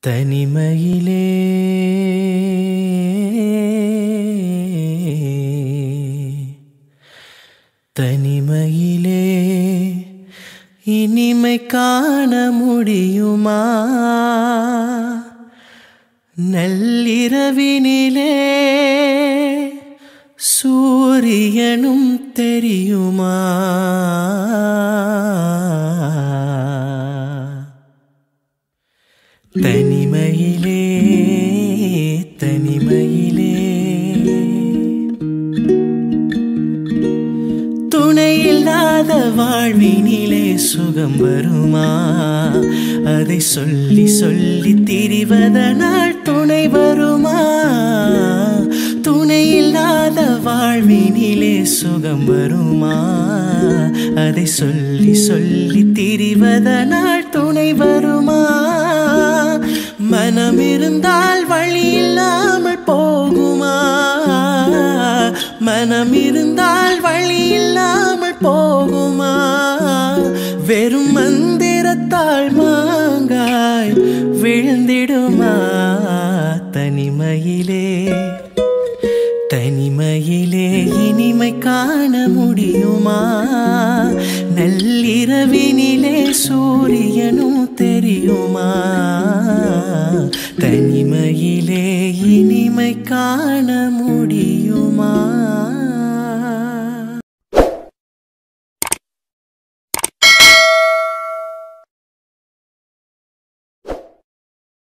தனிமையிலே தனிமையிலே இனிமை காண முடியுமா? நள்ளிரவினிலே சூரியனும் தெரியுமா? தனிமையிலே தனிமையிலே துணையில்லாத வாழ்வினிலே சுகம் வருமா? அதை சொல்லி சொல்லி திரிவதனால் துணை வருமா? துணையில்லாத வாழ்வினிலே சுகம் வருமா? அதை சொல்லி சொல்லி திரிவதனால் துணை வருமா? மனம் இருந்தால் வழி இல்லாமல் போகுமா? மனம் இருந்தால் வழி இல்லாமல் போகுமா? வெறும் மந்திரத்தால் மாங்காய் விழுந்திடுமா? தனிமையிலே தனிமையிலே இனிமை காண முடியுமா? நள்ளிரவினிலே சூரியனும் தெரியுமா? தனிமையிலே இனிமை காண